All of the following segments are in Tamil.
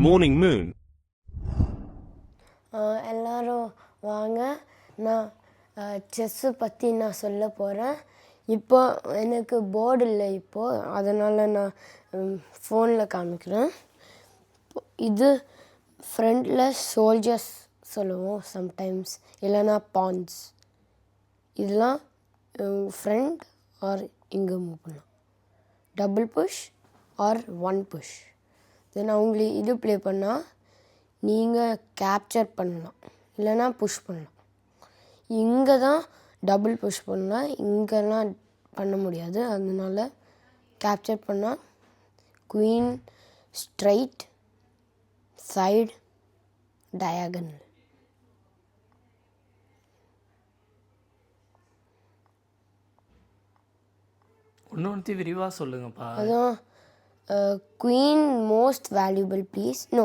morning moon. எல்லாரும் வாங்க, நான் செஸ்ஸு பற்றி நான் சொல்ல போகிறேன். இப்போ எனக்கு போர்டு இல்லை இப்போது, அதனால் நான் ஃபோனில் காமிக்கிறேன். இது ஃப்ரண்டில் சோல்ஜர்ஸ் சொல்லுவோம் சம்டைம்ஸ், இல்லைனா பான்ஸ். இதெல்லாம் ஃப்ரண்ட் ஆர் இங்கே மூவ் பண்ணலாம். Double push or one push. Then அவங்களுக்கு இது ப்ளே பண்ணால் நீங்கள் கேப்சர் பண்ணலாம், இல்லைனா புஷ் பண்ணலாம். இங்கே தான் டபுள் புஷ் பண்ணலாம், இங்கெல்லாம் பண்ண முடியாது. அதனால கேப்சர் பண்ணால் குவீன், ஸ்ட்ரைட், சைடு, டயாகனல். இன்னொன்று விரிவாக சொல்லுங்கப்பா. அதுவும் queen most valuable piece. No,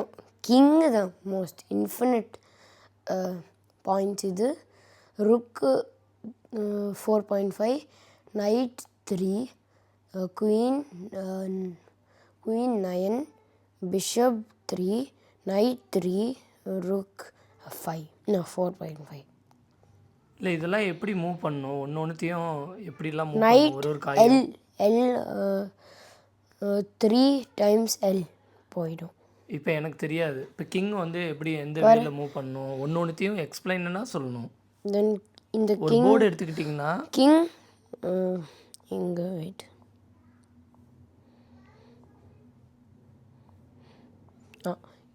king தான் மோஸ்ட் இன்ஃபினிட் பாயிண்ட்ஸ். இது ருக்கு 4.5, knight 3, queen 9, bishop 3, knight 3, rook 5. No, 4.5. இல்லை, இதெல்லாம் எப்படி மூவ் பண்ணணும்? ஒன்றுத்தையும் எப்படிலாம் மூவ் நைட் பண்ணணும்? ஒரு காய் எல் 3 times எல் போயிடும். இப்போ எனக்கு தெரியாது. இப்போ கிங் வந்து எப்படி எந்த வேல மூவ் பண்ணணும்? ஒன்றுத்தையும் எக்ஸ்பிளைனா சொல்லணும். தென் இந்த ஒரு போர்டு எடுத்துக்கிட்டிங்கன்னா கிங் இங்கே வெயிட்,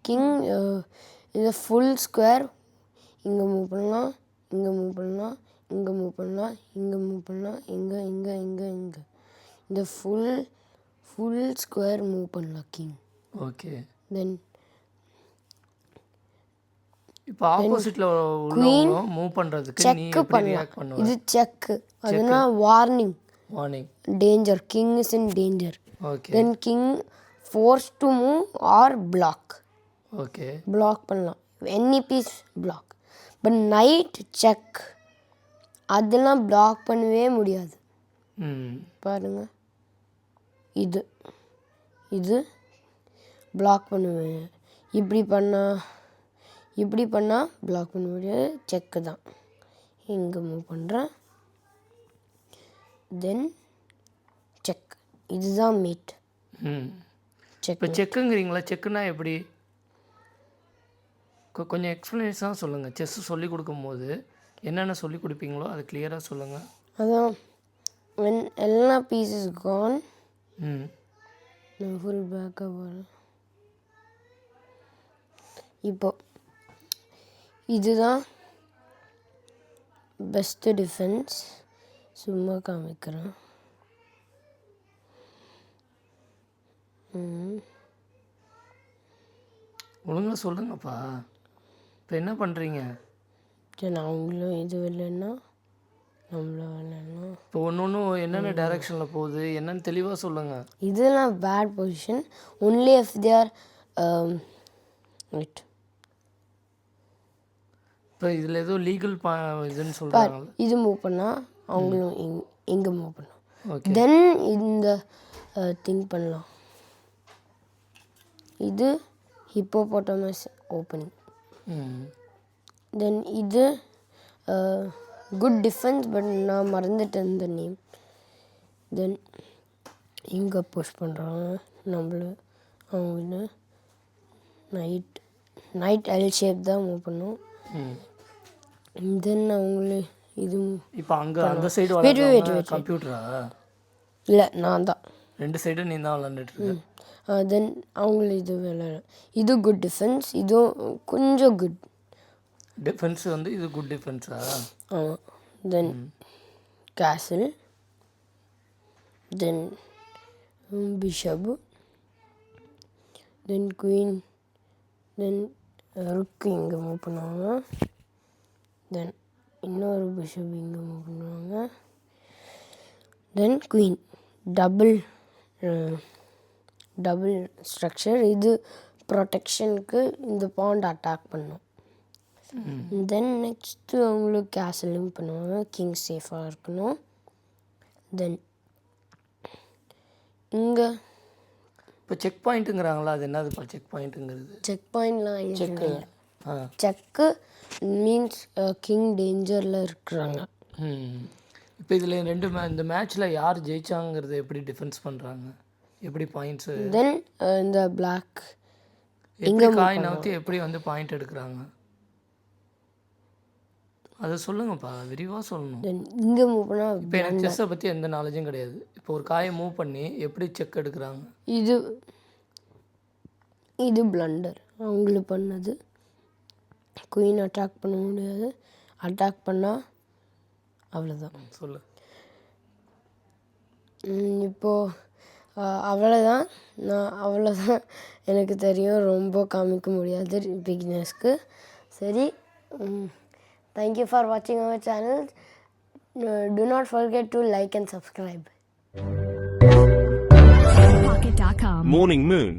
கிங் இது ஃபுல் ஸ்கொயர். இங்கே மூவ் பண்ணலாம், இங்கே மூவ் பண்ணலாம், இங்கே மூவ் பண்ணலாம், இங்கே மூவ் பண்ணலாம், இங்கே இங்கே இங்கே இங்கே. இந்த ஃபுல் ஸ்கொயர் மூவ் பண்ணலாம் கிங். ஓகே. தென் இப்போ ஆப்போசிட்டில் உள்ளவங்க மூவ் பண்ணுறதுக்கு நீ எப்படி ரியாக்ட் பண்ணுவ? இது செக், அதுனா warning, danger. King is in danger. Okay. Then king force to move or block. Okay. Block பண்ணலாம், any piece block. But knight check, அதெல்லாம் பிளாக் பண்ணவே முடியாது. பாருங்க, இது பிளாக் பண்ணுவேன். இப்படி பண்ணால் பிளாக் பண்ண முடியாது. செக்கு தான். இங்கே மூவ் பண்ணுறேன், தென் செக். இதுதான் மீட். செக். இப்போ செக்குங்கிறீங்களா? செக்குன்னா எப்படி? கொஞ்சம் எக்ஸ்ப்ளனேஷனாக சொல்லுங்கள். செஸ்ஸு சொல்லி கொடுக்கும்போது என்னென்ன சொல்லி கொடுப்பீங்களோ அது கிளியராக சொல்லுங்கள். அதான் when எல்லா பீசஸ் கான், ஃபுல் பேக்கப் வரும். இப்போ இதுதான் பெஸ்ட்டு டிஃபென்ஸ். சும்மா காமிக்கிறேன். ஒழுங்காக சொல்லுங்கப்பா. இப்போ என்ன பண்ணுறீங்க? சரி, அவங்களும் இது இல்லைன்னா நம்மளும் இல்லைன்னா இப்போ ஒன்று என்னென்ன டைரெக்ஷனில் போகுது என்னன்னு தெளிவாக சொல்லுங்கள். இதெல்லாம் bad position. Only if they are weight. இப்போ இதில் ஏதோ லீகல் இதுன்னு சொல்கிறாங்க. இது மூவ் பண்ணால் அவங்களும் இங்கே மூவ் பண்ணலாம். ஓகே. தென் இந்த திங்க் பண்ணலாம். இது ஹிப்போபோட்டமஸ் ஓப்பனிங். தென் இது குட் டிஃபென்ஸ், பட் நான் மறந்துட்டேன் இந்த நேம். தென் இங்கே புஷ் பண்ணுறாங்க நம்மள. அவங்க நைட் எல் ஷேப் தான் மூவ் பண்ணும். தென் அவங்களே இது இப்போ அந்த சைடு கம்ப்யூட்டரா? இல்லை, நான் தான். 2 சைடும் நீ தான் விளாண்டுட்டு. தென் அவங்கள இது விளையாட. இது குட் டிஃபென்ஸ், இதுவும் கொஞ்சம் குட் டிஃபென்ஸ். வந்து இது குட் டிஃபென்ஸா? ஆமாம். தென் கேசல், தென் பிஷப், தென் குவீன், தென் ருக்கு இங்கே மூவ் பண்ணுவாங்க. தென் இன்னொரு பிஷப் இங்கே மூவ் பண்ணுவாங்க. தென் குவீன். Double structure. இது ப்ரொடெக்ஷனுக்கு இந்த பாண்ட் அட்டாக் பண்ணும். தென் நெக்ஸ்ட்டு அவங்களுக்கு கேசலும் பண்ணுவாங்க, கிங் சேஃபாக இருக்கணும். தென் இங்கே இப்போ செக் பாயிண்ட்டுங்கிறாங்களா, அது என்னதுப்பா செக் பாயிண்ட்டுங்கிறது? செக் பாயிண்ட்லாம் செக்கு. ஆ. செக்கு மீன்ஸ் கிங் டேஞ்சரில் இருக்கிறாங்க. இப்போ இதில் இந்த மேட்ச்சில் யார் ஜெயிச்சாங்கிறது எப்படி டிஃபென்ஸ் பண்ணுறாங்க? எப்படி பாயிண்ட்ஸு தென் இந்த பிளாக் எப்படி காய் நவுத்தி எப்படி வந்து பாயிண்ட் எடுக்கிறாங்க? அதை சொல்லுங்கப்பா, விரிவாக சொல்லணும். தென் இங்கே மூவ் பண்ணால் இப்போ எனக்கு செஸ்ஸை பற்றி எந்த நாலேஜும் கிடையாது. இப்போ ஒரு காயை மூவ் பண்ணி எப்படி செக் எடுக்கிறாங்க? இது பிளண்டர் அவங்களுக்கு பண்ணது. குயின் அட்டாக் பண்ண முடியாது, அட்டாக் பண்ணால் அவ்வளோதான். சொல்லு. இப்போது அவ்வளோதான் எனக்கு தெரியும். ரொம்ப காமிக்க முடியாது பிகினர்ஸ்க்கு. சரி, தேங்க்யூ ஃபார் வாட்சிங் our channel. Do not forget to like and subscribe. Morning Moon.